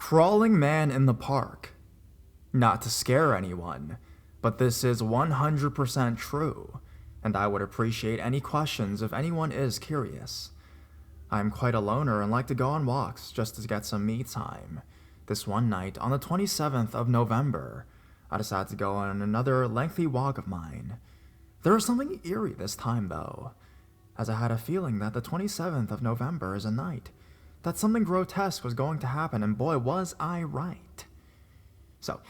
Crawling man in the park. Not to scare anyone, but this is 100% true, and I would appreciate any questions if anyone is curious. I'm quite a loner and like to go on walks just to get some me time. This one night, on the 27th of November, I decided to go on another lengthy walk of mine. There was something eerie this time, though, as I had a feeling that the 27th of November is a night that something grotesque was going to happen, and boy, was I right. So,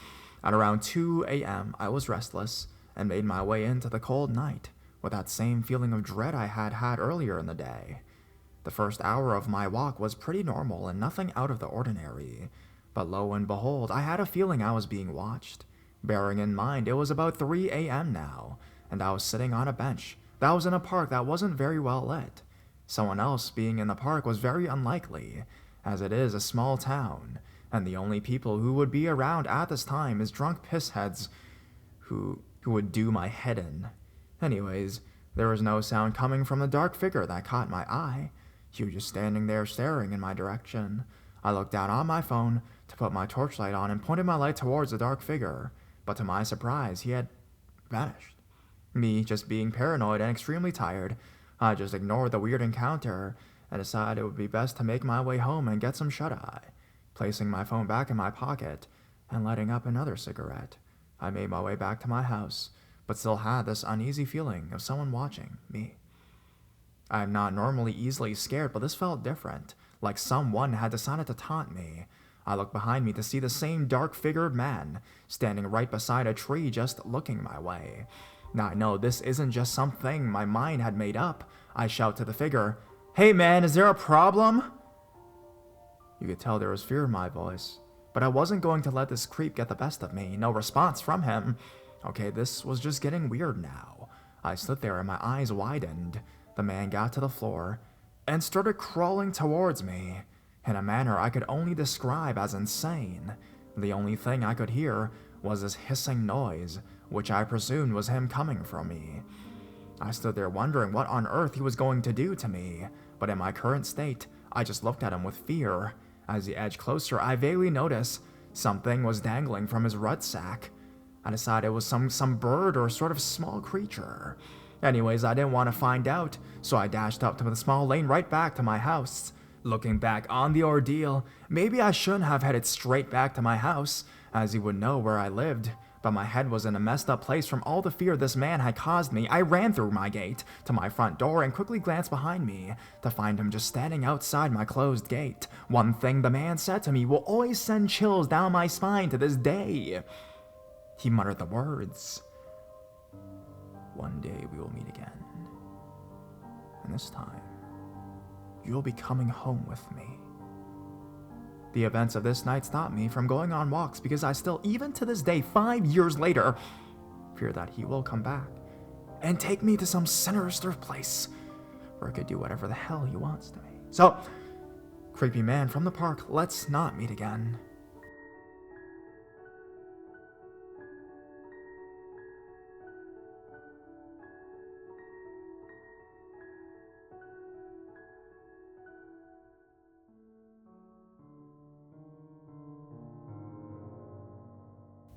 at around 2 a.m., I was restless and made my way into the cold night with that same feeling of dread I had had earlier in the day. The first hour of my walk was pretty normal and nothing out of the ordinary, but lo and behold, I had a feeling I was being watched. Bearing in mind it was about 3 a.m. now, and I was sitting on a bench that was in a park that wasn't very well lit. Someone else being in the park was very unlikely, as it is a small town, and the only people who would be around at this time is drunk pissheads who would do my head in. Anyways, there was no sound coming from the dark figure that caught my eye. He was just standing there staring in my direction. I looked down on my phone to put my torchlight on and pointed my light towards the dark figure, but to my surprise, he had vanished. Me, just being paranoid and extremely tired, I just ignored the weird encounter and decided it would be best to make my way home and get some shut-eye. Placing my phone back in my pocket and lighting up another cigarette, I made my way back to my house, but still had this uneasy feeling of someone watching me. I am not normally easily scared, but this felt different, like someone had decided to taunt me. I looked behind me to see the same dark-figured man standing right beside a tree just looking my way. Now I know this isn't just something my mind had made up. I shout to the figure, "Hey man, is there a problem?" You could tell there was fear in my voice, but I wasn't going to let this creep get the best of me. No response from him. Okay, this was just getting weird now. I stood there and my eyes widened. The man got to the floor and started crawling towards me in a manner I could only describe as insane. The only thing I could hear was this hissing noise, which I presumed was him coming from me. I stood there wondering what on earth he was going to do to me, but in my current state, I just looked at him with fear. As he edged closer, I vaguely noticed something was dangling from his rucksack. I decided it was some bird or sort of small creature. Anyways, I didn't want to find out, so I dashed up to the small lane right back to my house. Looking back on the ordeal, maybe I shouldn't have headed straight back to my house, as he would know where I lived, but my head was in a messed up place from all the fear this man had caused me. I ran through my gate to my front door and quickly glanced behind me to find him just standing outside my closed gate. One thing the man said to me will always send chills down my spine to this day. He muttered the words, "One day we will meet again, and this time, you'll be coming home with me." The events of this night stopped me from going on walks because I still, even to this day, 5 years later, fear that he will come back and take me to some sinister place where I could do whatever the hell he wants to me. So, creepy man from the park, let's not meet again.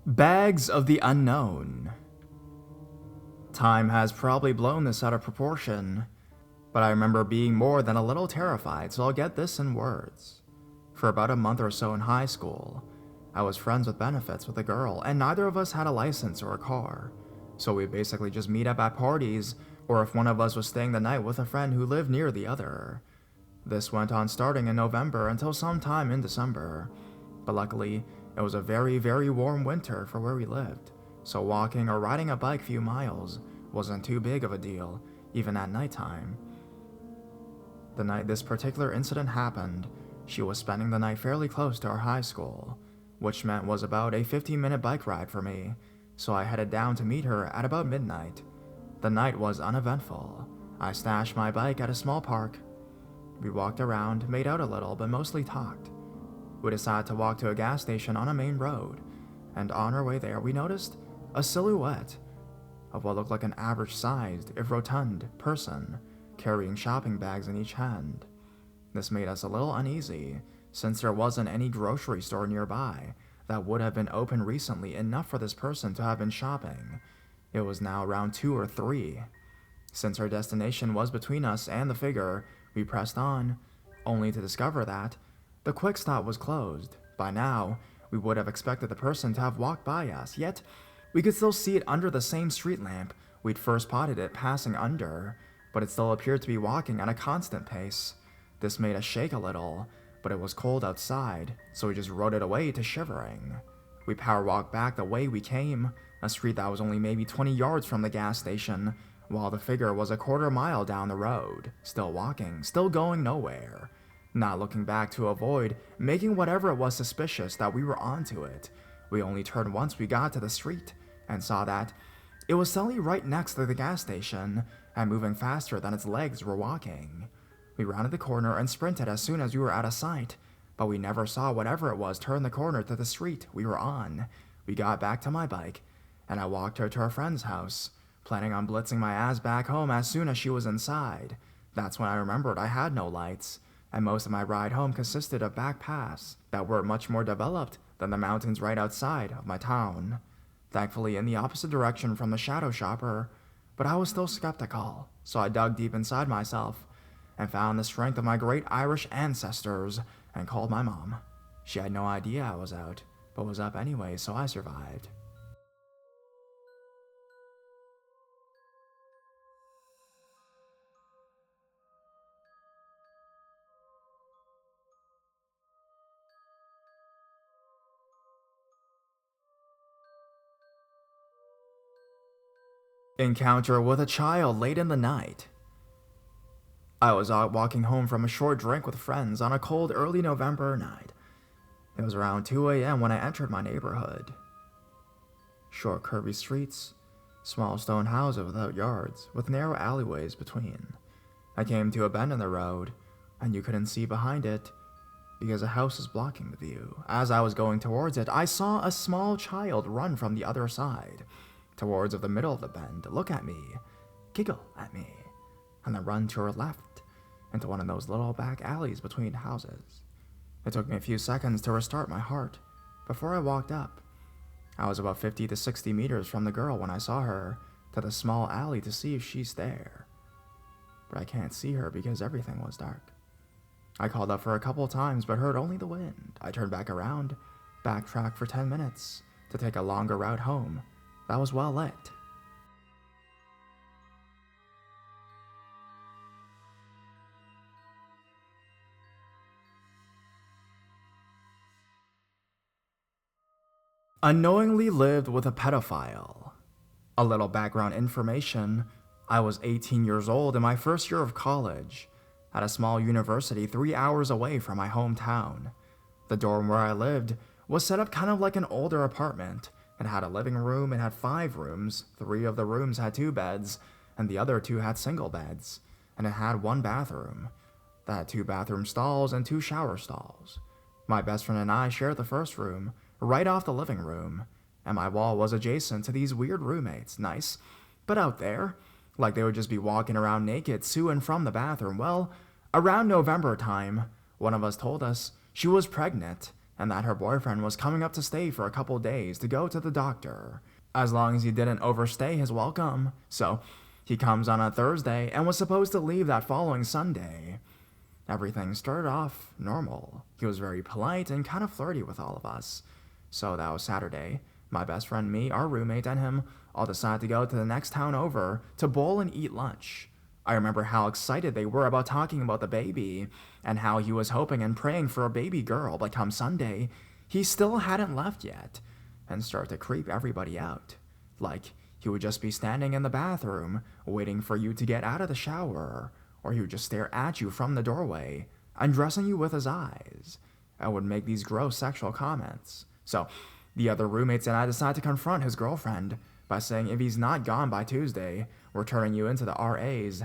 Bags of the unknown. Time has probably blown this out of proportion, but I remember being more than a little terrified, so I'll get this in words. For about a month or so in high school, I was friends with benefits with a girl, and neither of us had a license or a car, so we basically just meet up at parties, or if one of us was staying the night with a friend who lived near the other. This went on starting in November until sometime in December, but luckily, it was a very, very warm winter for where we lived, so walking or riding a bike a few miles wasn't too big of a deal, even at nighttime. The night this particular incident happened, she was spending the night fairly close to our high school, which meant was about a 15-minute bike ride for me, so I headed down to meet her at about midnight. The night was uneventful. I stashed my bike at a small park. We walked around, made out a little, but mostly talked. We decided to walk to a gas station on a main road, and on our way there we noticed a silhouette of what looked like an average-sized, if rotund, person carrying shopping bags in each hand. This made us a little uneasy, since there wasn't any grocery store nearby that would have been open recently enough for this person to have been shopping. It was now around 2 or 3. Since our destination was between us and the figure, we pressed on, only to discover that the quick stop was closed. By now, we would have expected the person to have walked by us, yet we could still see it under the same street lamp we'd first spotted it passing under, but it still appeared to be walking at a constant pace. This made us shake a little, but it was cold outside, so we just rode it away to shivering. We power walked back the way we came, a street that was only maybe 20 yards from the gas station, while the figure was a quarter mile down the road, still walking, still going nowhere, not looking back to avoid making whatever it was suspicious that we were onto it. We only turned once we got to the street, and saw that it was suddenly right next to the gas station, and moving faster than its legs were walking. We rounded the corner and sprinted as soon as we were out of sight, but we never saw whatever it was turn the corner to the street we were on. We got back to my bike, and I walked her to her friend's house, planning on blitzing my ass back home as soon as she was inside. That's when I remembered I had no lights, and most of my ride home consisted of back paths that were much more developed than the mountains right outside of my town. Thankfully in the opposite direction from the shadow shopper, but I was still skeptical, so I dug deep inside myself and found the strength of my great Irish ancestors and called my mom. She had no idea I was out, but was up anyway, so I survived. Encounter with a child late in the night. I was out walking home from a short drink with friends on a cold early November night. It was around 2 a.m. when I entered my neighborhood. Short curvy streets, small stone houses without yards, with narrow alleyways between. I came to a bend in the road, and you couldn't see behind it because a house was blocking the view. As I was going towards it, I saw a small child run from the other side towards the middle of the bend, look at me, giggle at me, and then run to her left into one of those little back alleys between houses. It took me a few seconds to restart my heart before I walked up. I was about 50 to 60 meters from the girl when I saw her to the small alley to see if she's there. But I can't see her because everything was dark. I called up for a couple times but heard only the wind. I turned back around, backtracked for 10 minutes to take a longer route home that was well lit. Unknowingly lived with a pedophile. A little background information: I was 18 years old in my first year of college, at a small university 3 hours away from my hometown. The dorm where I lived was set up kind of like an older apartment. It had a living room and had 5 rooms. 3 of the rooms had 2 beds, and the other 2 had single beds, and it had 1 bathroom. That had 2 bathroom stalls and 2 shower stalls. My best friend and I shared the first room, right off the living room, and my wall was adjacent to these weird roommates. Nice, but out there, like they would just be walking around naked to and from the bathroom. Well, around November time, one of us told us she was pregnant, and that her boyfriend was coming up to stay for a couple days to go to the doctor, as long as he didn't overstay his welcome. So he comes on a Thursday and was supposed to leave that following Sunday. Everything started off normal. He was very polite and kind of flirty with all of us. So that was Saturday. My best friend, me, our roommate, and him all decided to go to the next town over to bowl and eat lunch. I remember how excited they were about talking about the baby, and how he was hoping and praying for a baby girl, but come Sunday, he still hadn't left yet, and started to creep everybody out. Like, he would just be standing in the bathroom, waiting for you to get out of the shower, or he would just stare at you from the doorway, undressing you with his eyes, and would make these gross sexual comments. So, the other roommates and I decided to confront his girlfriend by saying if he's not gone by Tuesday, we're turning you into the RAs.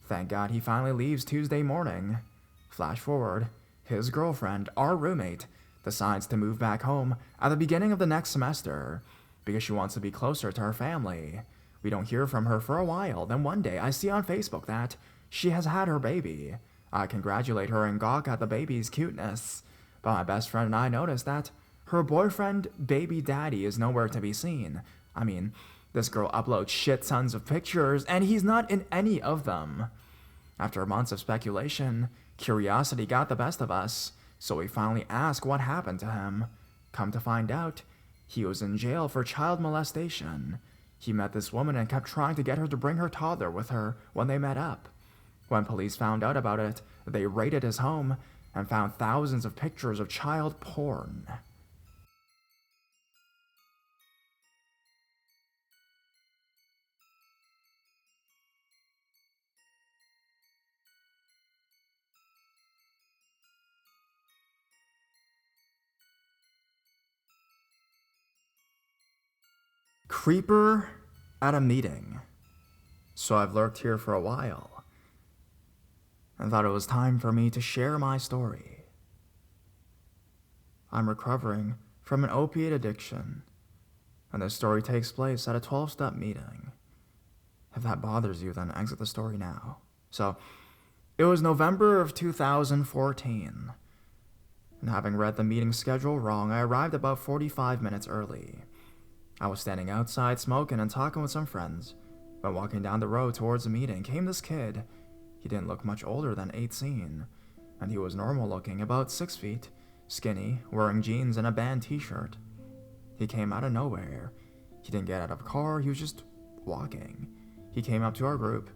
Thank God he finally leaves Tuesday morning. Flash forward, his girlfriend, our roommate, decides to move back home at the beginning of the next semester because she wants to be closer to her family. We don't hear from her for a while, then one day I see on Facebook that she has had her baby. I congratulate her and gawk at the baby's cuteness. but my best friend and I noticed that her boyfriend, baby daddy, is nowhere to be seen. I mean, this girl uploads shit tons of pictures, and he's not in any of them. After months of speculation, curiosity got the best of us, so we finally asked what happened to him. Come to find out, he was in jail for child molestation. He met this woman and kept trying to get her to bring her toddler with her when they met up. When police found out about it, they raided his home and found thousands of pictures of child porn. Creeper at a meeting. So I've lurked here for a while and thought it was time for me to share my story. I'm recovering from an opiate addiction, and this story takes place at a 12-step meeting. If that bothers you, then exit the story now. So, it was November of 2014, and having read the meeting schedule wrong, I arrived about 45 minutes early. I was standing outside smoking and talking with some friends. When walking down the road towards the meeting came this kid. He didn't look much older than 18, and he was normal looking, about 6 feet, skinny, wearing jeans and a band t-shirt. He came out of nowhere. He didn't get out of a car, he was just walking. He came up to our group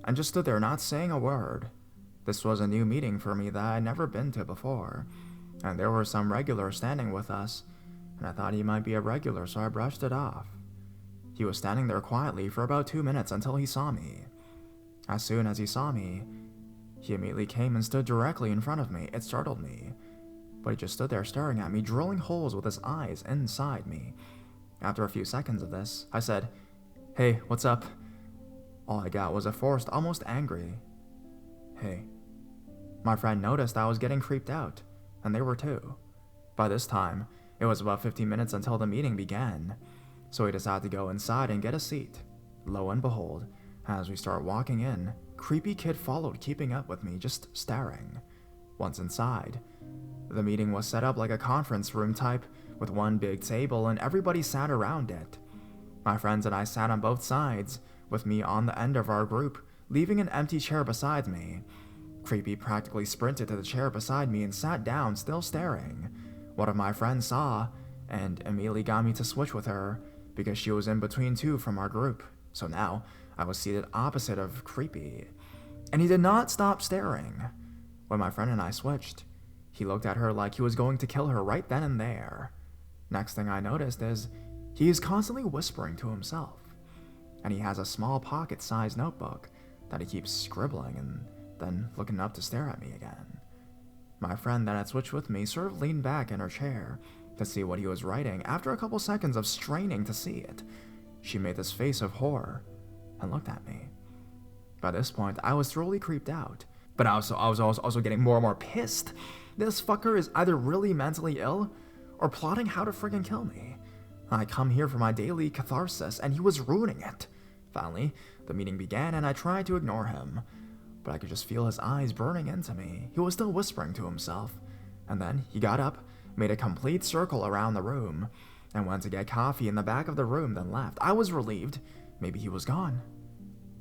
and just stood there not saying a word. This was a new meeting for me that I'd never been to before, and there were some regulars standing with us, and I thought he might be a regular, so I brushed it off. He was standing there quietly for about 2 minutes until he saw me. As soon as he saw me, he immediately came and stood directly in front of me. It startled me, but he just stood there staring at me, drilling holes with his eyes inside me. After a few seconds of this, I said, "Hey, what's up?" All I got was a forced, almost angry, "Hey." My friend noticed I was getting creeped out, and they were too. By this time, it was about 15 minutes until the meeting began, so we decided to go inside and get a seat. Lo and behold, as we start walking in, creepy kid followed, keeping up with me, just staring. Once inside, the meeting was set up like a conference room type, with one big table and everybody sat around it. My friends and I sat on both sides, with me on the end of our group, leaving an empty chair beside me. Creepy practically sprinted to the chair beside me and sat down, still staring. One of my friends saw, and immediately got me to switch with her, because she was in between two from our group. So now, I was seated opposite of Creepy, and he did not stop staring. When my friend and I switched, he looked at her like he was going to kill her right then and there. Next thing I noticed is, he is constantly whispering to himself, and he has a small pocket-sized notebook that he keeps scribbling and then looking up to stare at me again. My friend that had switched with me sort of leaned back in her chair to see what he was writing. After a couple seconds of straining to see it, she made this face of horror and looked at me. By this point, I was thoroughly creeped out, but I was also getting more and more pissed. This fucker is either really mentally ill or plotting how to friggin' kill me. I come here for my daily catharsis, and he was ruining it. Finally, the meeting began, and I tried to ignore him, but I could just feel his eyes burning into me. He was still whispering to himself, and then he got up, made a complete circle around the room, and went to get coffee in the back of the room, then left. I was relieved. Maybe he was gone.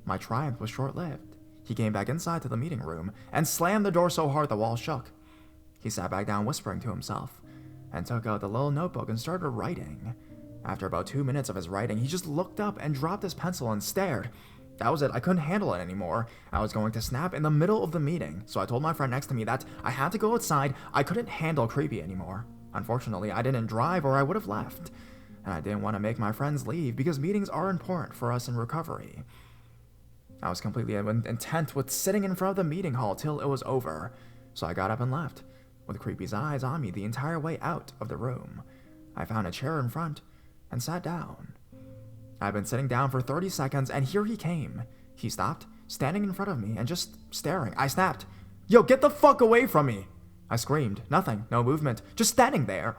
My triumph was short-lived. He came back inside to the meeting room and slammed the door so hard the wall shook. He sat back down whispering to himself and took out the little notebook and started writing. After about 2 minutes of his writing, he just looked up and dropped his pencil and stared. That was it. I couldn't handle it anymore. I was going to snap in the middle of the meeting, so I told my friend next to me that I had to go outside. I couldn't handle Creepy anymore. Unfortunately, I didn't drive or I would have left, and I didn't want to make my friends leave because meetings are important for us in recovery. I was completely intent with sitting in front of the meeting hall till it was over, so I got up and left, with Creepy's eyes on me the entire way out of the room. I found a chair in front and sat down. I'd been sitting down for 30 seconds, and here he came. He stopped, standing in front of me, and just staring. I snapped, "Yo, get the fuck away from me!" I screamed. Nothing, no movement, just standing there.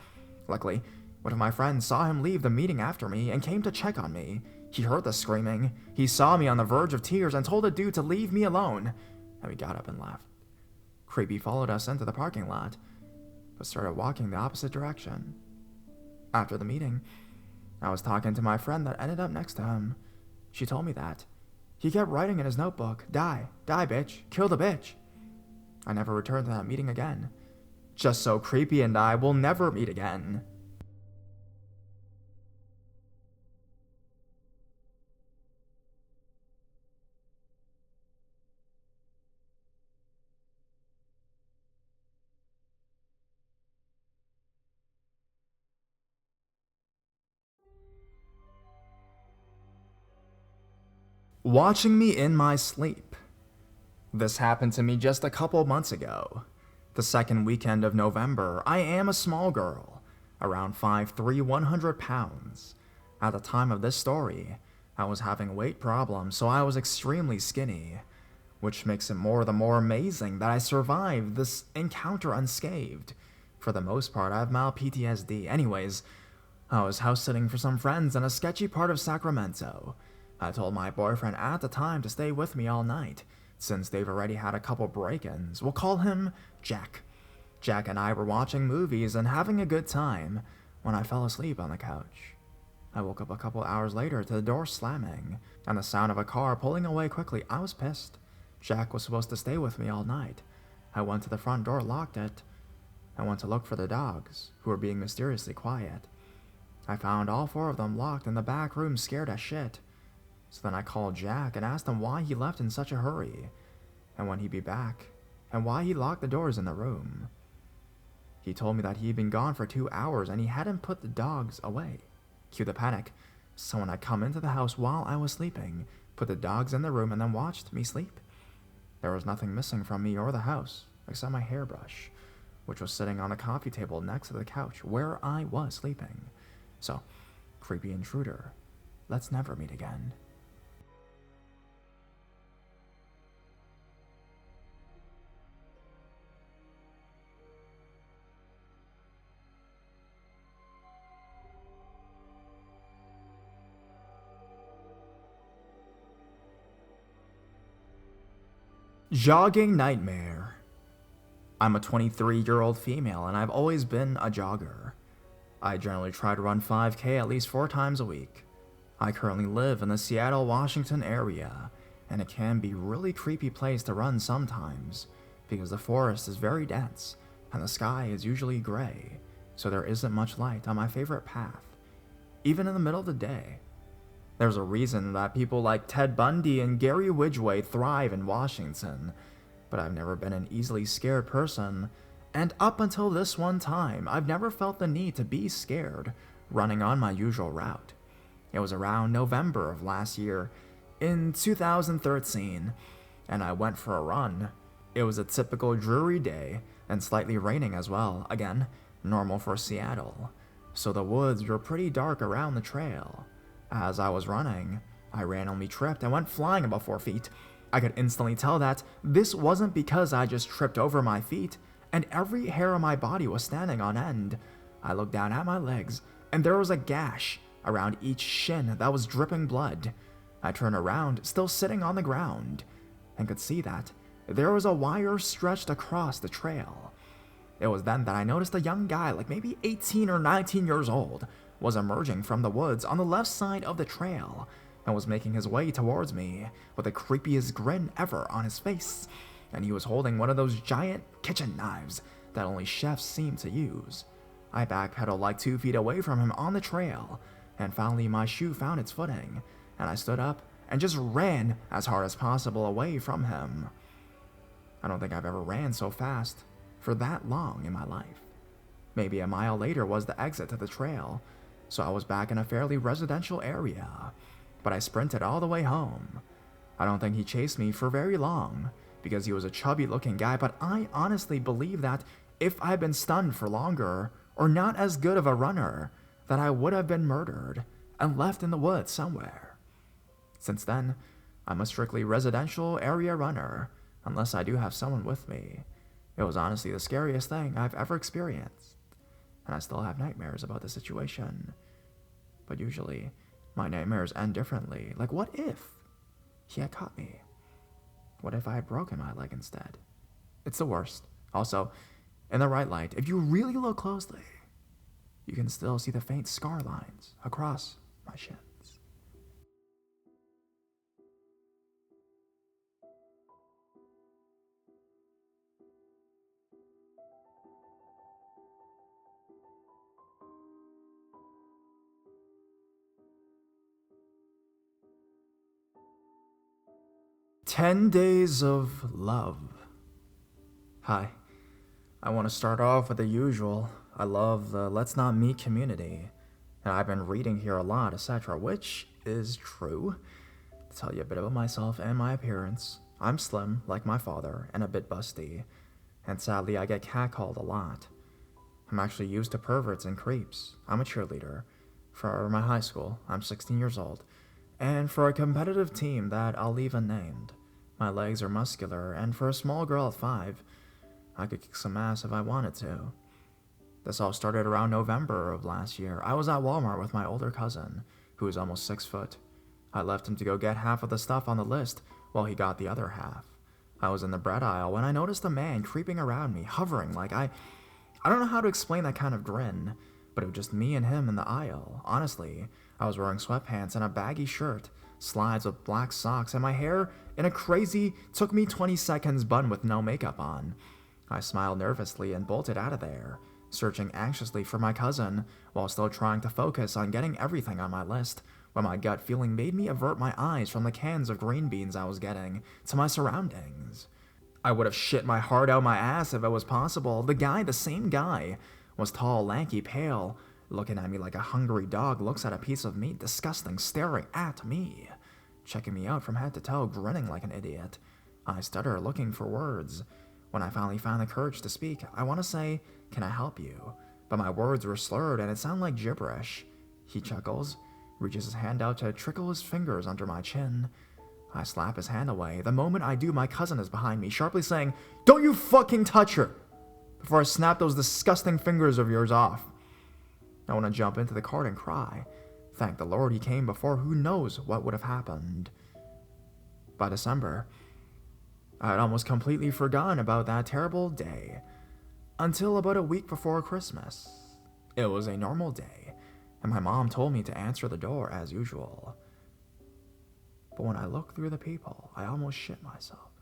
Luckily, one of my friends saw him leave the meeting after me and came to check on me. He heard the screaming. He saw me on the verge of tears and told a dude to leave me alone, and we got up and left. Creepy followed us into the parking lot. but started walking the opposite direction. After the meeting, I was talking to my friend that ended up next to him. She told me that. He kept writing in his notebook, "Die, die bitch, kill the bitch." I never returned to that meeting again. Just so creepy and I will never meet again. Watching me in my sleep. This happened to me just a couple months ago. The second weekend of November. I am a small girl, around 5'3", 100 pounds. At the time of this story, I was having weight problems, so I was extremely skinny, which makes it the more amazing that I survived this encounter unscathed. For the most part, I have mild PTSD. Anyways, I was house sitting for some friends in a sketchy part of Sacramento. I told my boyfriend at the time to stay with me all night, since they've already had a couple break-ins. We'll call him Jack. Jack and I were watching movies and having a good time when I fell asleep on the couch. I woke up a couple hours later to the door slamming and the sound of a car pulling away quickly. I was pissed. Jack was supposed to stay with me all night. I went to the front door, locked it. I went to look for the dogs, who were being mysteriously quiet. I found all 4 of them locked in the back room, scared as shit. So then I called Jack and asked him why he left in such a hurry, and when he'd be back, and why he locked the doors in the room. He told me that he'd been gone for 2 hours and he hadn't put the dogs away. Cue the panic. Someone had come into the house while I was sleeping, put the dogs in the room, and then watched me sleep. There was nothing missing from me or the house, except my hairbrush, which was sitting on a coffee table next to the couch where I was sleeping. So, creepy intruder, let's never meet again. Jogging nightmare. I'm a 23-year-old female and I've always been a jogger. I generally try to run 5K at least 4 times a week. I currently live in the Seattle, Washington area, and it can be a really creepy place to run sometimes because the forest is very dense and the sky is usually gray, so there isn't much light on my favorite path, even in the middle of the day. There's a reason that people like Ted Bundy and Gary Widgway thrive in Washington, but I've never been an easily scared person, and up until this one time, I've never felt the need to be scared running on my usual route. It was around November of last year, in 2013, and I went for a run. It was a typical dreary day, and slightly raining as well, again, normal for Seattle, so the woods were pretty dark around the trail. As I was running, I randomly tripped and went flying about 4 feet. I could instantly tell that this wasn't because I just tripped over my feet, and every hair on my body was standing on end. I looked down at my legs, and there was a gash around each shin that was dripping blood. I turned around, still sitting on the ground, and could see that there was a wire stretched across the trail. It was then that I noticed a young guy, like maybe 18 or 19 years old, was emerging from the woods on the left side of the trail and was making his way towards me with the creepiest grin ever on his face, and he was holding one of those giant kitchen knives that only chefs seem to use. I backpedaled like 2 feet away from him on the trail, and finally my shoe found its footing, and I stood up and just ran as hard as possible away from him. I don't think I've ever ran so fast for that long in my life. Maybe a mile later was the exit to the trail, so I was back in a fairly residential area, but I sprinted all the way home. I don't think he chased me for very long, because he was a chubby-looking guy, but I honestly believe that if I'd been stunned for longer, or not as good of a runner, that I would have been murdered and left in the woods somewhere. Since then, I'm a strictly residential area runner, unless I do have someone with me. It was honestly the scariest thing I've ever experienced, and I still have nightmares about the situation. But usually, my nightmares end differently. Like, what if he had caught me? What if I had broken my leg instead? It's the worst. Also, In the right light, if you really look closely, you can still see the faint scar lines across my shins. "10 Days of Love." Hi, I want to start off with the usual. I love the Let's Not Meet community, and I've been reading here a lot, etc., which is true. To tell you a bit about myself and my appearance, I'm slim, like my father, and a bit busty, and sadly I get catcalled a lot. I'm actually used to perverts and creeps. I'm a cheerleader. For my high school, I'm 16 years old, and for a competitive team that I'll leave unnamed. My legs are muscular, and for a small girl at 5, I could kick some ass if I wanted to. This all started around November of last year. I was at Walmart with my older cousin, who is almost 6 foot. I left him to go get half of the stuff on the list while he got the other half. I was in the bread aisle when I noticed a man creeping around me, hovering like I don't know how to explain that kind of grin, but it was just me and him in the aisle. Honestly, I was wearing sweatpants and a baggy shirt, slides with black socks, and my hair in a crazy, took me 20 seconds bun with no makeup on. I smiled nervously and bolted out of there, searching anxiously for my cousin, while still trying to focus on getting everything on my list, when my gut feeling made me avert my eyes from the cans of green beans I was getting to my surroundings. I would have shit my heart out my ass if it was possible. The same guy, was tall, lanky, pale, looking at me like a hungry dog looks at a piece of meat, disgusting, staring at me, checking me out from head to toe, grinning like an idiot. I stutter, looking for words. When I finally found the courage to speak, I want to say, "Can I help you?" But my words were slurred and it sounded like gibberish. He chuckles, reaches his hand out to trickle his fingers under my chin. I slap his hand away. The moment I do, my cousin is behind me, sharply saying, "Don't you fucking touch her!" before I snap those disgusting fingers of yours off. I want to jump into the cart and cry. Thank the Lord he came before who knows what would have happened. By December, I had almost completely forgotten about that terrible day, until about a week before Christmas. It was a normal day, and my mom told me to answer the door as usual. But when I looked through the peephole, I almost shit myself.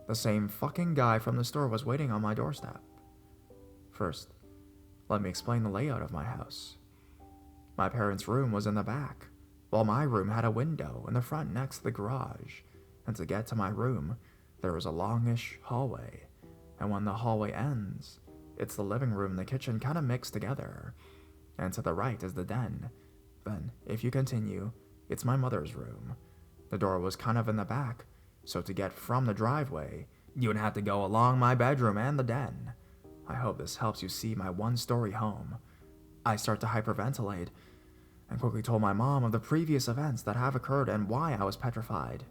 The same fucking guy from the store was waiting on my doorstep. First, let me explain the layout of my house. My parents' room was in the back, while my room had a window in the front next to the garage, and to get to my room, there was a longish hallway, and when the hallway ends, it's the living room and the kitchen kind of mixed together, and to the right is the den. Then, if you continue, it's my mother's room. The door was kind of in the back, so to get from the driveway, you would have to go along my bedroom and the den. I hope this helps you see my one-story home. I start to hyperventilate, and quickly told my mom of the previous events that have occurred and why I was petrified.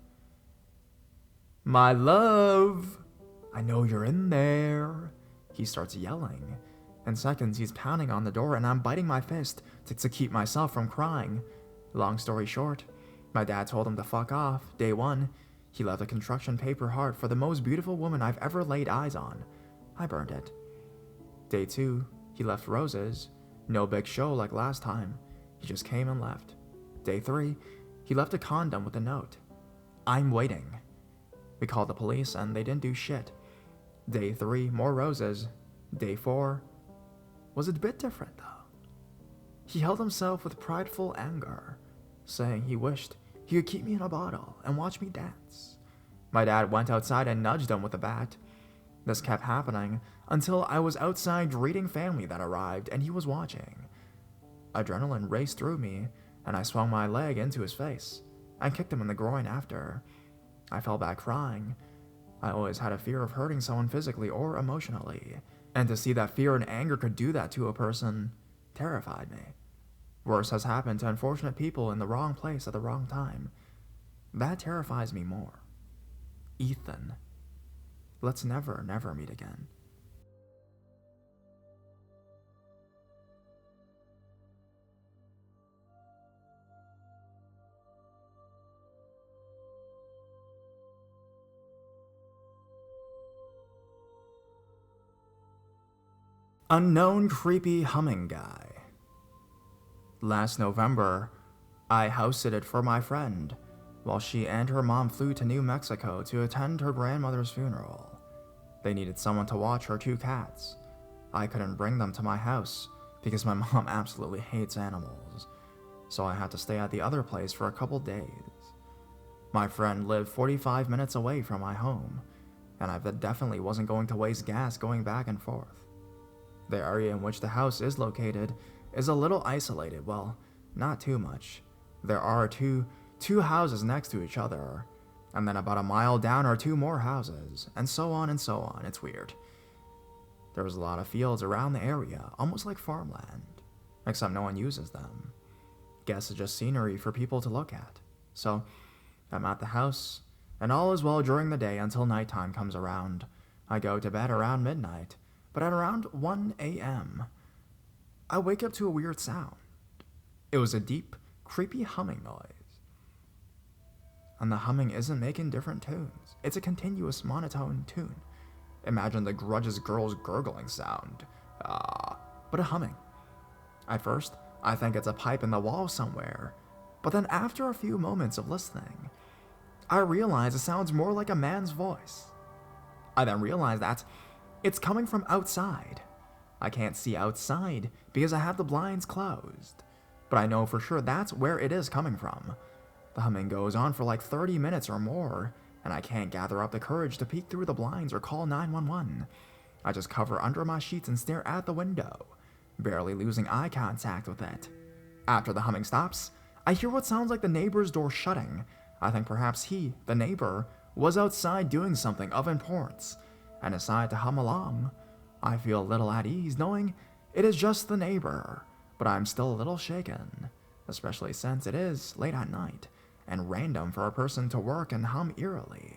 "My love, I know you're in there," he starts yelling. In seconds, he's pounding on the door, and I'm biting my fist to keep myself from crying. Long story short, my dad told him to fuck off. Day 1, he left a construction paper heart for the most beautiful woman I've ever laid eyes on. I burned it. Day 2, he left roses. No big show like last time. He just came and left. Day 3, he left a condom with a note. "I'm waiting." We called the police and they didn't do shit. Day 3, more roses. Day 4 was a bit different though. He held himself with prideful anger, saying he wished he could keep me in a bottle and watch me dance. My dad went outside and nudged him with a bat. This kept happening until I was outside greeting family that arrived and he was watching. Adrenaline raced through me, and I swung my leg into his face and kicked him in the groin after. I fell back crying. I always had a fear of hurting someone physically or emotionally, and to see that fear and anger could do that to a person terrified me. Worse has happened to unfortunate people in the wrong place at the wrong time. That terrifies me more. Ethan, let's never meet again. Unknown creepy humming guy. Last November, I house-sitted for my friend while she and her mom flew to New Mexico to attend her grandmother's funeral. They needed someone to watch her 2 cats. I couldn't bring them to my house because my mom absolutely hates animals, so I had to stay at the other place for a couple days. My friend lived 45 minutes away from my home, and I definitely wasn't going to waste gas going back and forth. The area in which the house is located is a little isolated, well, not too much. There are two houses next to each other, and then about a mile down are 2 more houses, and so on and so on. It's weird. There was a lot of fields around the area, almost like farmland, except no one uses them. Guess it's just scenery for people to look at. So, I'm at the house, and all is well during the day until nighttime comes around. I go to bed around midnight, but at around 1 a.m., I wake up to a weird sound. It was a deep, creepy humming noise. And the humming isn't making different tunes. It's a continuous monotone tune. Imagine the Grudge's girl's gurgling sound. But a humming. At first, I think it's a pipe in the wall somewhere, but then after a few moments of listening, I realize it sounds more like a man's voice. I then realize that it's coming from outside. I can't see outside because I have the blinds closed, but I know for sure that's where it is coming from. The humming goes on for like 30 minutes or more, and I can't gather up the courage to peek through the blinds or call 911. I just cover under my sheets and stare at the window, barely losing eye contact with it. After the humming stops, I hear what sounds like the neighbor's door shutting. I think perhaps he, the neighbor, was outside doing something of importance, and decided to hum along. I feel a little at ease knowing it is just the neighbor, but I'm still a little shaken, especially since it is late at night and random for a person to work and hum eerily.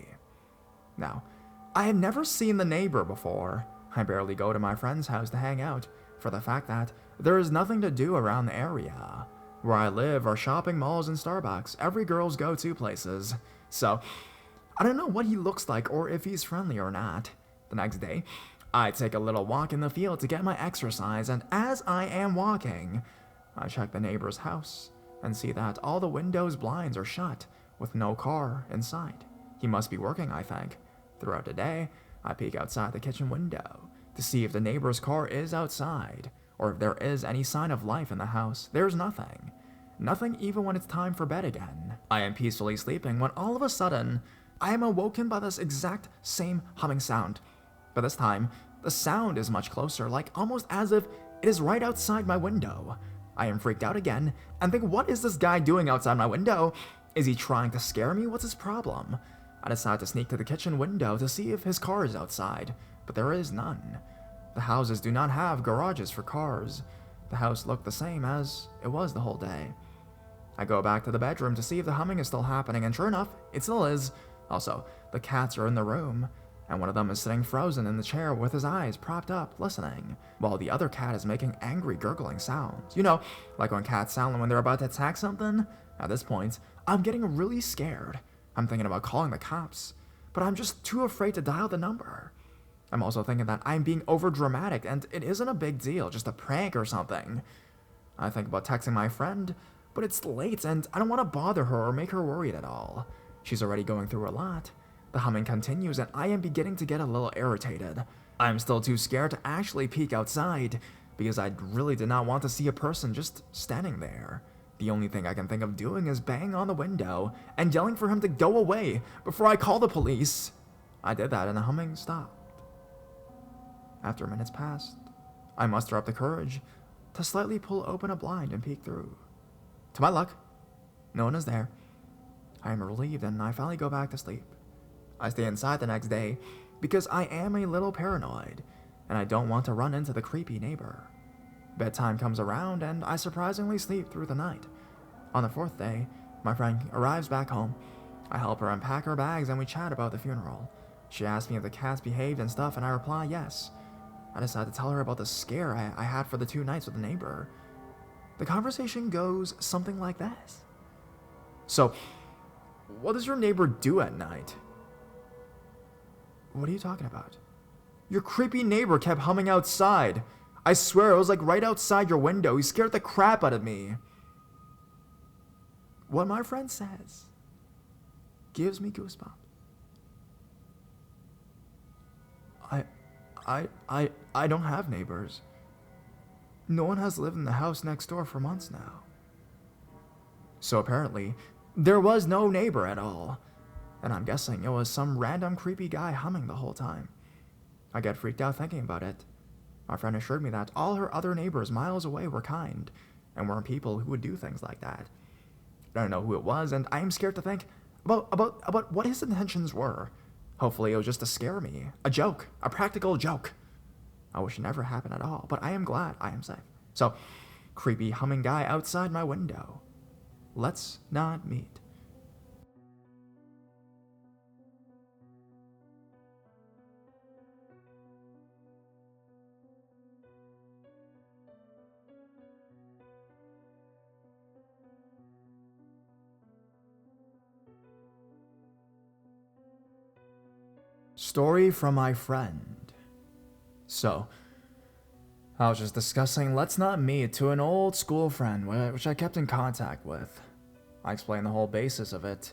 Now, I had never seen the neighbor before. I barely go to my friend's house to hang out for the fact that there is nothing to do around the area. Where I live are shopping malls and Starbucks, every girl's go-to places. So, I don't know what he looks like or if he's friendly or not. The next day, I take a little walk in the field to get my exercise, and as I am walking, I check the neighbor's house and see that all the windows' blinds are shut, with no car inside. He must be working, I think. Throughout the day, I peek outside the kitchen window to see if the neighbor's car is outside, or if there is any sign of life in the house. There's nothing. Nothing even when it's time for bed again. I am peacefully sleeping when all of a sudden, I am awoken by this exact same humming sound. But this time, the sound is much closer, like almost as if it is right outside my window. I am freaked out again, and think, what is this guy doing outside my window? Is he trying to scare me? What's his problem? I decide to sneak to the kitchen window to see if his car is outside, but there is none. The houses do not have garages for cars. The house looked the same as it was the whole day. I go back to the bedroom to see if the humming is still happening, and sure enough, it still is. Also, the cats are in the room, and one of them is sitting frozen in the chair with his eyes propped up, listening, while the other cat is making angry gurgling sounds. You know, like when cats sound when they're about to attack something? At this point, I'm getting really scared. I'm thinking about calling the cops, but I'm just too afraid to dial the number. I'm also thinking that I'm being overdramatic and it isn't a big deal, just a prank or something. I think about texting my friend, but it's late and I don't want to bother her or make her worried at all. She's already going through a lot. The humming continues and I am beginning to get a little irritated. I'm still too scared to actually peek outside because I really did not want to see a person just standing there. The only thing I can think of doing is banging on the window and yelling for him to go away before I call the police. I did that and the humming stopped. After minutes passed, I muster up the courage to slightly pull open a blind and peek through. To my luck, no one is there. I am relieved and I finally go back to sleep. I stay inside the next day because I am a little paranoid and I don't want to run into the creepy neighbor. Bedtime comes around and I surprisingly sleep through the night. On the 4th day, my friend arrives back home. I help her unpack her bags and we chat about the funeral. She asks me if the cats behaved and stuff and I reply yes. I decide to tell her about the scare I had for the 2 nights with the neighbor. The conversation goes something like this. So, what does your neighbor do at night? What are you talking about? Your creepy neighbor kept humming outside. I swear it was like right outside your window. He scared the crap out of me. What my friend says gives me goosebumps. I don't have neighbors. No one has lived in the house next door for months now. So apparently, there was no neighbor at all. And I'm guessing it was some random creepy guy humming the whole time. I get freaked out thinking about it. My friend assured me that all her other neighbors miles away were kind and weren't people who would do things like that. I don't know who it was, and I am scared to think about what his intentions were. Hopefully it was just to scare me. A joke. A practical joke. I wish it never happened at all, but I am glad I am safe. So, creepy humming guy outside my window. Let's not meet. Story from my friend. So, I was just discussing let's not meet to an old school friend which I kept in contact with. I explained the whole basis of it,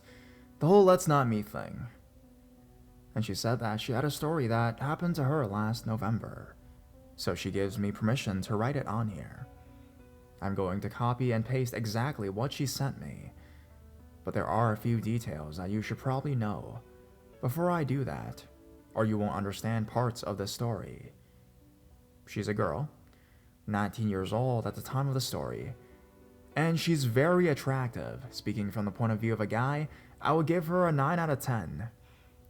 the whole let's not meet thing. And she said that she had a story that happened to her last November, so she gives me permission to write it on here. I'm going to copy and paste exactly what she sent me, but there are a few details that you should probably know before I do that, or you won't understand parts of the story. She's a girl, 19 years old at the time of the story, and she's very attractive. Speaking from the point of view of a guy, I would give her a 9 out of 10.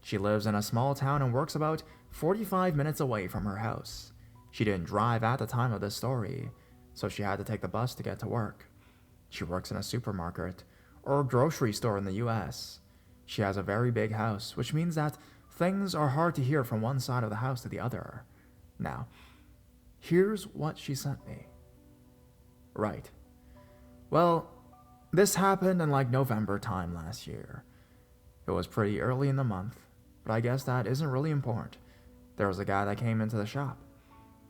She lives in a small town and works about 45 minutes away from her house. She didn't drive at the time of this story, so she had to take the bus to get to work. She works in a supermarket or a grocery store in the US. She has a very big house, which means that things are hard to hear from one side of the house to the other. Now, here's what she sent me. Right. Well, this happened in like November time last year. It was pretty early in the month, but I guess that isn't really important. There was a guy that came into the shop.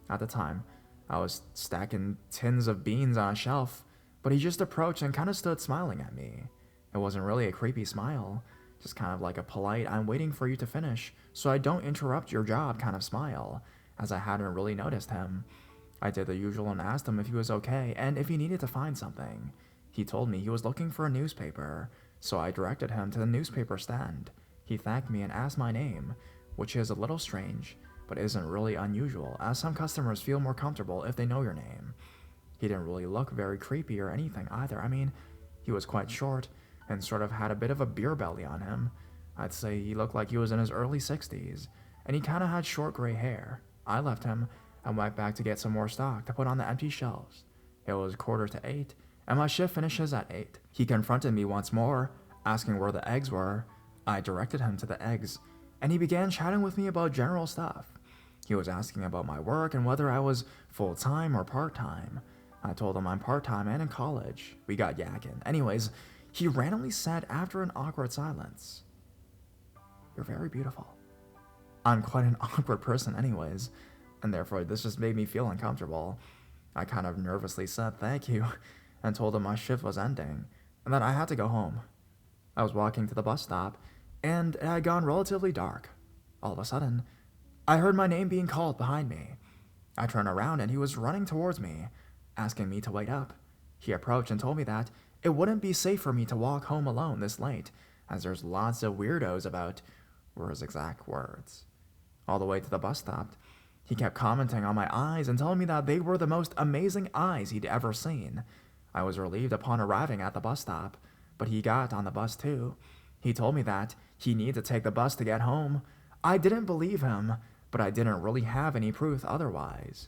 At the time, I was stacking tins of beans on a shelf, but he just approached and kind of stood smiling at me. It wasn't really a creepy smile, just kind of like a polite, I'm waiting for you to finish so I don't interrupt your job kind of smile, as I hadn't really noticed him. I did the usual and asked him if he was okay and if he needed to find something. He told me he was looking for a newspaper, so I directed him to the newspaper stand. He thanked me and asked my name, which is a little strange, but isn't really unusual, as some customers feel more comfortable if they know your name. He didn't really look very creepy or anything either. I mean, he was quite short and sort of had a bit of a beer belly on him. I'd say he looked like he was in his early 60s, and he kind of had short gray hair. I left him and went back to get some more stock to put on the empty shelves. It was 7:45, and my shift finishes at 8. He confronted me once more, asking where the eggs were. I directed him to the eggs, and he began chatting with me about general stuff. He was asking about my work and whether I was full-time or part-time. I told him I'm part-time and in college. We got yakking. Anyways, he randomly said after an awkward silence, "You're very beautiful." I'm quite an awkward person anyways, and therefore this just made me feel uncomfortable. I kind of nervously said thank you and told him my shift was ending and that I had to go home. I was walking to the bus stop and it had gone relatively dark. All of a sudden, I heard my name being called behind me. I turned around and he was running towards me, asking me to wait up. He approached and told me that it wouldn't be safe for me to walk home alone this late, as there's lots of weirdos about, were his exact words. All the way to the bus stop, he kept commenting on my eyes and telling me that they were the most amazing eyes he'd ever seen. I was relieved upon arriving at the bus stop, but he got on the bus too. He told me that he needed to take the bus to get home. I didn't believe him, but I didn't really have any proof otherwise.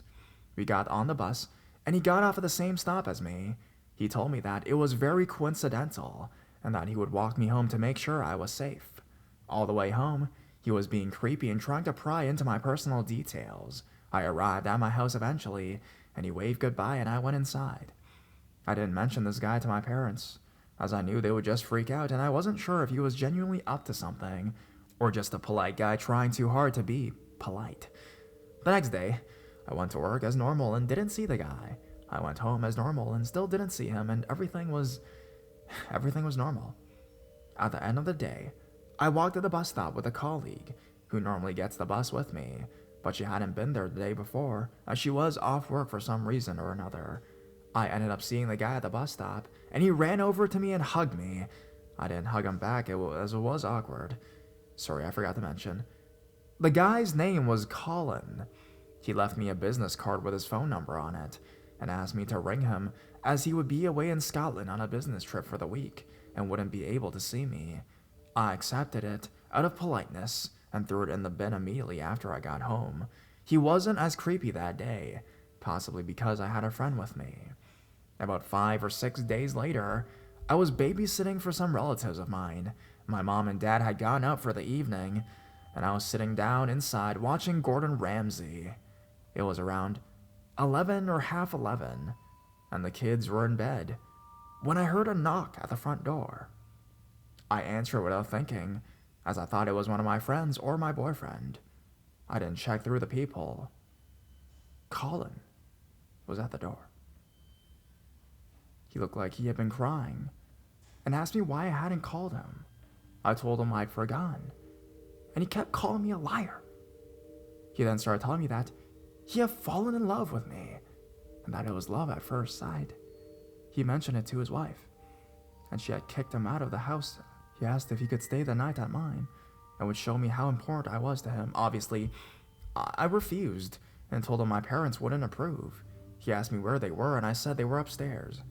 We got on the bus, and he got off at the same stop as me. He told me that it was very coincidental, and that he would walk me home to make sure I was safe. All the way home, he was being creepy and trying to pry into my personal details. I arrived at my house eventually, and he waved goodbye and I went inside. I didn't mention this guy to my parents, as I knew they would just freak out, and I wasn't sure if he was genuinely up to something, or just a polite guy trying too hard to be polite. The next day, I went to work as normal and didn't see the guy. I went home as normal and still didn't see him, and everything was normal. At the end of the day, I walked to the bus stop with a colleague who normally gets the bus with me, but she hadn't been there the day before as she was off work for some reason or another. I ended up seeing the guy at the bus stop, and he ran over to me and hugged me. I didn't hug him back as it was awkward. Sorry, I forgot to mention. The guy's name was Colin. He left me a business card with his phone number on it and asked me to ring him as he would be away in Scotland on a business trip for the week and wouldn't be able to see me. I accepted it out of politeness and threw it in the bin immediately after I got home. He wasn't as creepy that day, possibly because I had a friend with me. About 5 or 6 days later, I was babysitting for some relatives of mine. My mom and dad had gone out for the evening, and I was sitting down inside watching Gordon Ramsay. It was around 11 or half 11, and the kids were in bed, when I heard a knock at the front door. I answered without thinking, as I thought it was one of my friends or my boyfriend. I didn't check through the peephole. Colin was at the door. He looked like he had been crying, and asked me why I hadn't called him. I told him I'd forgotten, and he kept calling me a liar. He then started telling me that he had fallen in love with me, and that it was love at first sight. He mentioned it to his wife, and she had kicked him out of the house. He asked if he could stay the night at mine, and would show me how important I was to him. Obviously, I refused, and told him my parents wouldn't approve. He asked me where they were, and I said they were upstairs.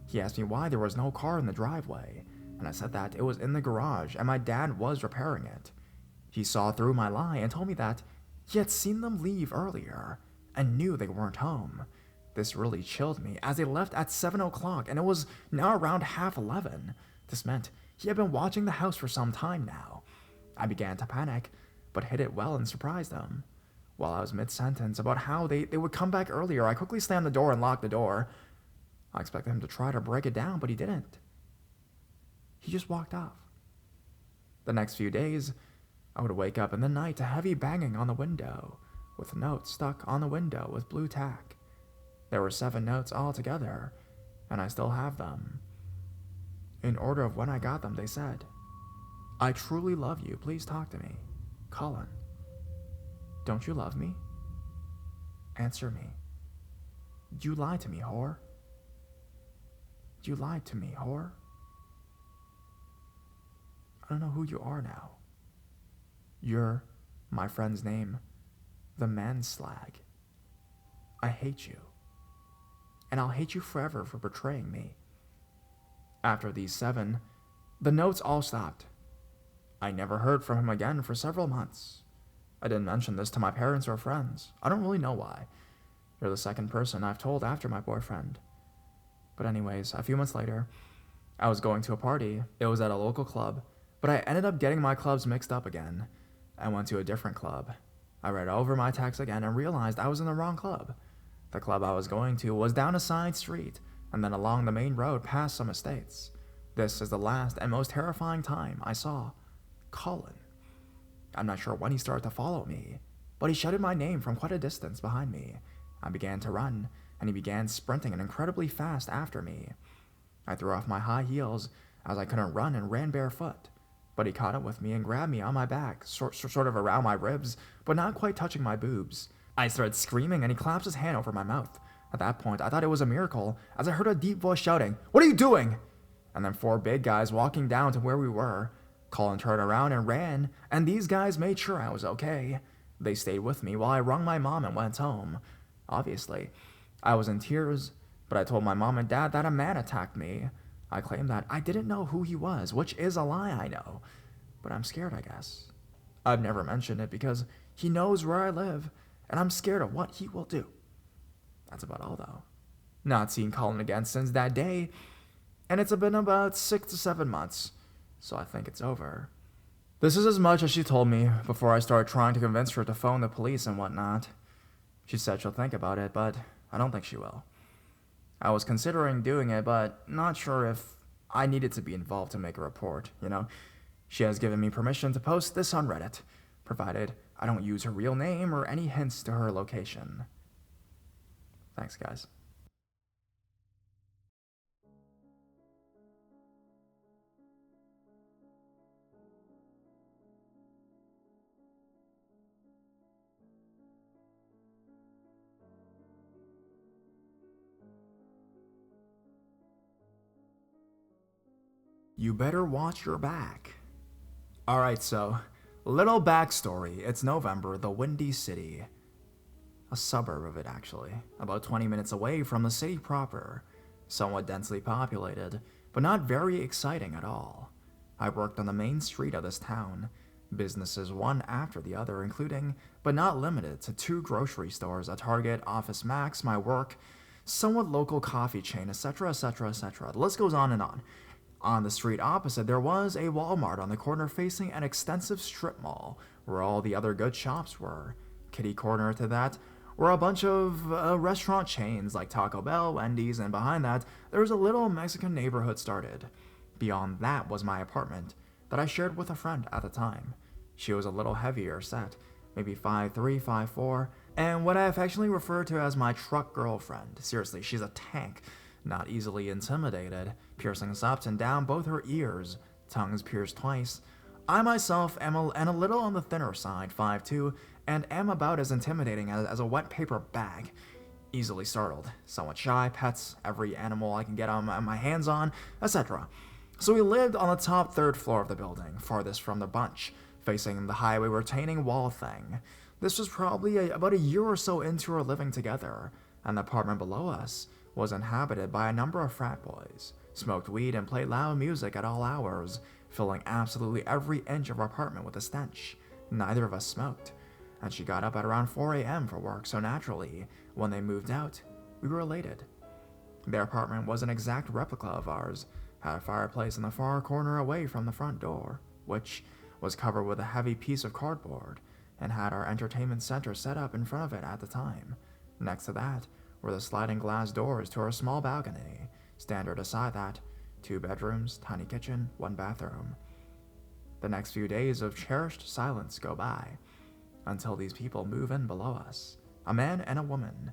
He asked me why there was no car in the driveway, and I said that it was in the garage, and my dad was repairing it. He saw through my lie and told me that he had seen them leave earlier, and knew they weren't home. This really chilled me, as they left at 7 o'clock, and it was now around half 11. This meant he had been watching the house for some time now. I began to panic, but hid it well and surprised them. While I was mid-sentence about how they would come back earlier, I quickly slammed the door and locked the door. I expected him to try to break it down, but he didn't. He just walked off. The next few days, I would wake up in the night to heavy banging on the window, with notes stuck on the window with blue tack. There were 7 notes altogether, and I still have them. In order of when I got them, they said, "I truly love you. Please talk to me. Colin. Don't you love me? Answer me. You lied to me, whore. You lied to me, whore. I don't know who you are now. You're my friend's name, the manslag. I hate you, and I'll hate you forever for betraying me." After these 7, the notes all stopped. I never heard from him again for several months. I didn't mention this to my parents or friends. I don't really know why. You're the second person I've told after my boyfriend. But anyways, a few months later, I was going to a party. It was at a local club, but I ended up getting my clubs mixed up again. I went to a different club. I read over my text again and realized I was in the wrong club. The club I was going to was down a side street, and then along the main road past some estates. This is the last and most terrifying time I saw Colin. I'm not sure when he started to follow me, but he shouted my name from quite a distance behind me. I began to run, and he began sprinting incredibly fast after me. I threw off my high heels as I couldn't run and ran barefoot, but he caught up with me and grabbed me on my back, sort of around my ribs, but not quite touching my boobs. I started screaming, and he clapped his hand over my mouth. At that point, I thought it was a miracle, as I heard a deep voice shouting, "What are you doing?" And then 4 big guys walking down to where we were. Colin turned around and ran, and these guys made sure I was okay. They stayed with me while I rung my mom and went home. Obviously, I was in tears, but I told my mom and dad that a man attacked me. I claimed that I didn't know who he was, which is a lie, I know. But I'm scared, I guess. I've never mentioned it because he knows where I live, and I'm scared of what he will do. That's about all, though. Not seen Colin again since that day, and it's been about 6 to 7 months, so I think it's over. This is as much as she told me before I started trying to convince her to phone the police and whatnot. She said she'll think about it, but I don't think she will. I was considering doing it, but not sure if I needed to be involved to make a report, you know? She has given me permission to post this on Reddit, provided I don't use her real name or any hints to her location. Thanks, guys. You better watch your back. Alright, so, little backstory. It's November, the Windy City. A suburb of it, actually. About 20 minutes away from the city proper. Somewhat densely populated, but not very exciting at all. I worked on the main street of this town. Businesses one after the other, including, but not limited to 2 grocery stores, a Target, Office Max, my work, somewhat local coffee chain, etc., etc., etc. The list goes on and on. On the street opposite, there was a Walmart on the corner facing an extensive strip mall where all the other good shops were. Kitty corner to that were a bunch of restaurant chains like Taco Bell, Wendy's, and behind that, there was a little Mexican neighborhood started. Beyond that was my apartment that I shared with a friend at the time. She was a little heavier set, maybe 5'3", 5'4", and what I affectionately refer to as my truck girlfriend. Seriously, she's a tank. Not easily intimidated, piercings up and down both her ears, tongues pierced twice. I myself am a little on the thinner side, 5'2", and am about as intimidating as a wet paper bag. Easily startled, somewhat shy, pets, every animal I can get my hands on, etc. So we lived on the top 3rd floor of the building, farthest from the bunch, facing the highway retaining wall thing. This was probably about a year or so into our living together, and the apartment below us was inhabited by a number of frat boys, smoked weed and played loud music at all hours, filling absolutely every inch of our apartment with a stench. Neither of us smoked, and she got up at around 4 a.m. for work, so naturally, when they moved out, we were elated. Their apartment was an exact replica of ours, had a fireplace in the far corner away from the front door, which was covered with a heavy piece of cardboard, and had our entertainment center set up in front of it at the time. Next to that were the sliding glass doors to our small balcony. Standard aside that, 2 bedrooms, tiny kitchen, 1 bathroom. The next few days of cherished silence go by, until these people move in below us. A man and a woman.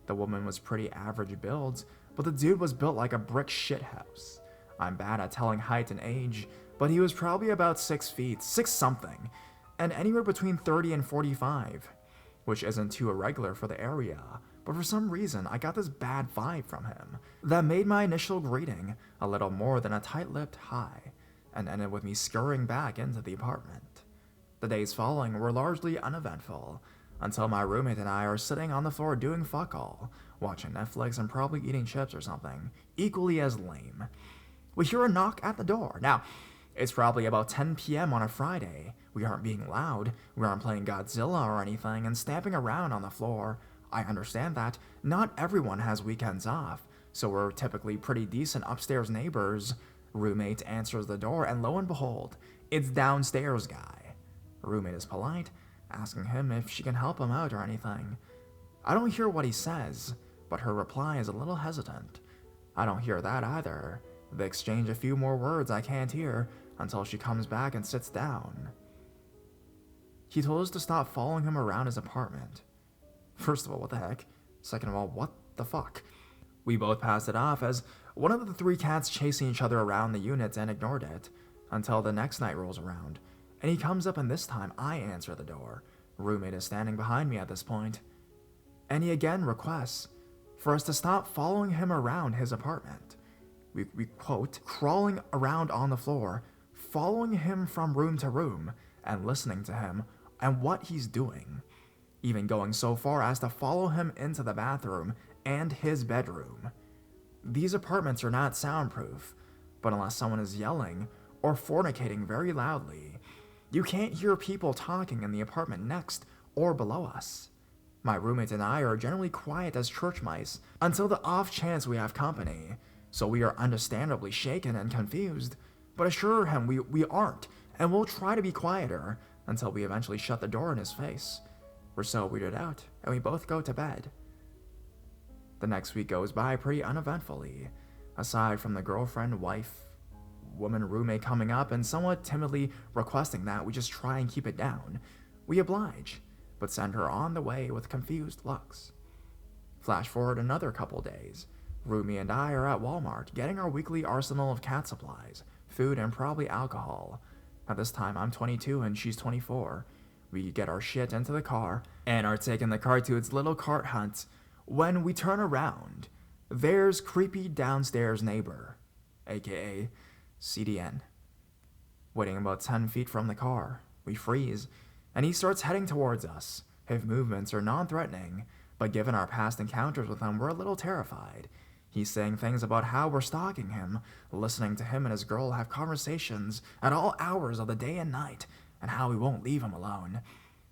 The woman was pretty average build, but the dude was built like a brick shithouse. I'm bad at telling height and age, but he was probably about 6 feet, 6 something, and anywhere between 30 and 45, which isn't too irregular for the area. But for some reason, I got this bad vibe from him that made my initial greeting a little more than a tight-lipped hi, and ended with me scurrying back into the apartment. The days following were largely uneventful, until my roommate and I are sitting on the floor doing fuck all, watching Netflix and probably eating chips or something, equally as lame. We hear a knock at the door. Now, it's probably about 10 p.m. on a Friday. We aren't being loud, we aren't playing Godzilla or anything and stamping around on the floor. I understand that not everyone has weekends off, so we're typically pretty decent upstairs neighbors. Roommate answers the door, and lo and behold, it's downstairs guy. Roommate is polite, asking him if she can help him out or anything. I don't hear what he says, but her reply is a little hesitant. I don't hear that either. They exchange a few more words I can't hear until she comes back and sits down. He told us to stop following him around his apartment. First of all, what the heck? Second of all, what the fuck? We both passed it off as one of the 3 cats chasing each other around the unit and ignored it, until the next night rolls around, and he comes up and this time I answer the door. Roommate is standing behind me at this point, and he again requests for us to stop following him around his apartment. We quote, crawling around on the floor, following him from room to room, and listening to him and what he's doing. Even going so far as to follow him into the bathroom and his bedroom. These apartments are not soundproof, but unless someone is yelling or fornicating very loudly, you can't hear people talking in the apartment next or below us. My roommate and I are generally quiet as church mice until the off chance we have company, so we are understandably shaken and confused, but assure him we aren't, and we'll try to be quieter until we eventually shut the door in his face. We're so weirded out, and we both go to bed. The next week goes by pretty uneventfully, aside from the girlfriend, wife, woman roommate coming up and somewhat timidly requesting that we just try and keep it down. We oblige, but send her on the way with confused looks. Flash forward another couple days. Rumi and I are at Walmart getting our weekly arsenal of cat supplies, food, and probably alcohol. At this time, I'm 22 and she's 24. We get our shit into the car and are taking the car to its little cart hunt. When we turn around, there's creepy downstairs neighbor, aka CDN, waiting about 10 feet from the car. We freeze, and he starts heading towards us. His movements are non-threatening, but given our past encounters with him, we're a little terrified. He's saying things about how we're stalking him, listening to him and his girl have conversations at all hours of the day and night, and how we won't leave him alone.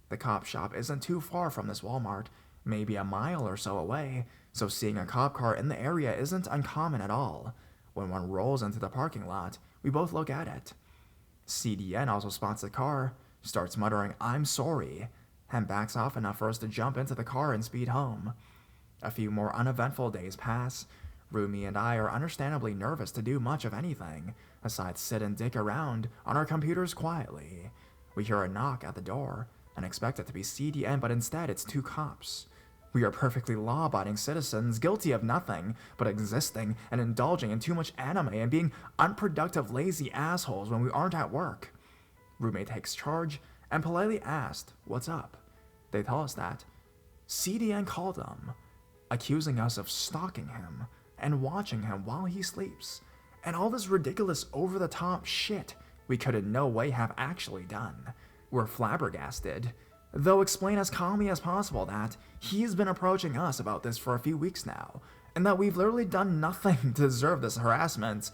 The cop shop isn't too far from this Walmart, maybe a mile or so away, so seeing a cop car in the area isn't uncommon at all. When one rolls into the parking lot, we both look at it. CDN also spots the car, starts muttering, "I'm sorry," and backs off enough for us to jump into the car and speed home. A few more uneventful days pass. Rumi and I are understandably nervous to do much of anything, aside sit and dick around on our computers quietly. We hear a knock at the door, and expect it to be CDN, but instead it's two cops. We are perfectly law-abiding citizens, guilty of nothing but existing and indulging in too much anime and being unproductive, lazy assholes when we aren't at work. Roommate takes charge and politely asked, "What's up?" They tell us that CDN called them, accusing us of stalking him and watching him while he sleeps, and all this ridiculous over-the-top shit we could in no way have actually done. We're flabbergasted, though explain as calmly as possible that he's been approaching us about this for a few weeks now, and that we've literally done nothing to deserve this harassment.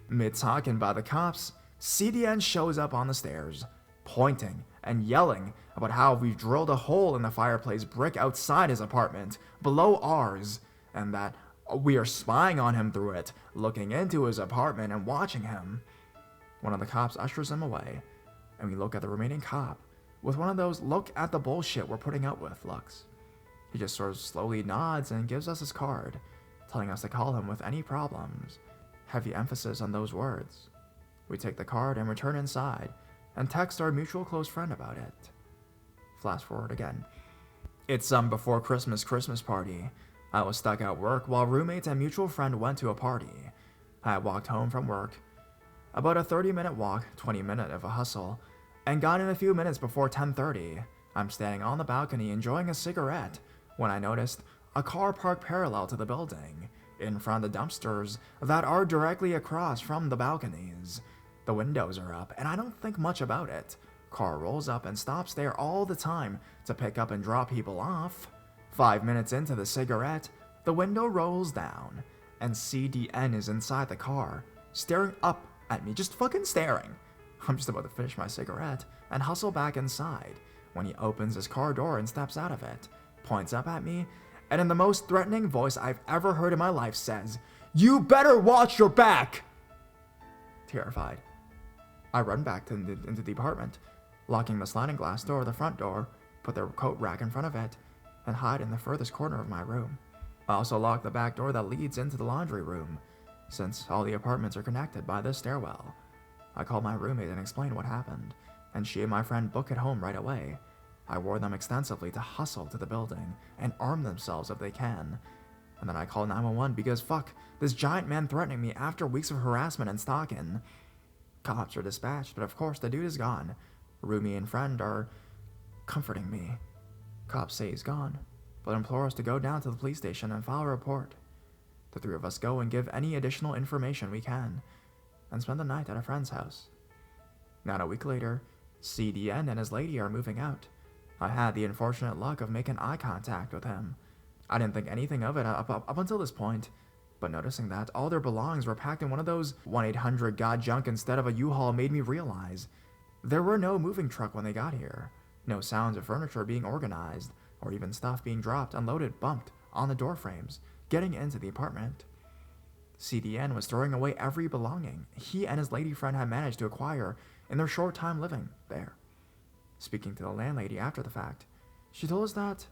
Mid-talking by the cops, CDN shows up on the stairs, pointing and yelling about how we've drilled a hole in the fireplace brick outside his apartment, below ours, and that we are spying on him through it, looking into his apartment and watching him. One of the cops ushers him away, and we look at the remaining cop with one of those "look at the bullshit we're putting up with" looks. He just sort of slowly nods and gives us his card, telling us to call him with any problems. Heavy emphasis on those words. We take the card and return inside, and text our mutual close friend about it. Flash forward again. It's before Christmas party. I was stuck at work while roommates and mutual friend went to a party. I had walked home from work. About a 30-minute walk, 20-minute of a hustle, and got in a few minutes before 10:30. I'm standing on the balcony enjoying a cigarette when I noticed a car parked parallel to the building, in front of the dumpsters that are directly across from the balconies. The windows are up, and I don't think much about it. Car rolls up and stops there all the time to pick up and drop people off. 5 minutes into the cigarette, the window rolls down, and CDN is inside the car, staring up at me, just fucking staring. I'm just about to finish my cigarette and hustle back inside when he opens his car door and steps out of it, points up at me, and in the most threatening voice I've ever heard in my life says, "You better watch your back!" Terrified, I run back into the apartment, locking the sliding glass door of the front door, put the coat rack in front of it, and hide in the furthest corner of my room. I also lock the back door that leads into the laundry room, since all the apartments are connected by this stairwell. I called my roommate and explained what happened, and she and my friend book it home right away. I warned them extensively to hustle to the building and arm themselves if they can. And then I called 911 because fuck, this giant man threatening me after weeks of harassment and stalking. Cops are dispatched, but of course the dude is gone. Rumi and friend are comforting me. Cops say he's gone, but implore us to go down to the police station and file a report. The three of us go and give any additional information we can, and spend the night at a friend's house. Not a week later, CDN and his lady are moving out. I had the unfortunate luck of making eye contact with him. I didn't think anything of it up until this point, but noticing that all their belongings were packed in one of those 1-800-GOT junk instead of a U-Haul made me realize there were no moving truck when they got here. No sounds of furniture being organized, or even stuff being dropped, unloaded, bumped on the door frames, getting into the apartment. CDN was throwing away every belonging he and his lady friend had managed to acquire in their short time living there. Speaking to the landlady after the fact, she told us that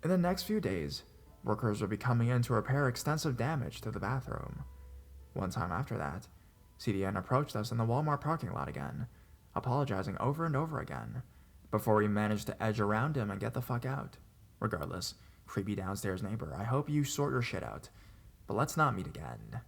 in the next few days, workers would be coming in to repair extensive damage to the bathroom. One time after that, CDN approached us in the Walmart parking lot again, apologizing over and over again, before we managed to edge around him and get the fuck out. Regardless, creepy downstairs neighbor. I hope you sort your shit out. But let's not meet again.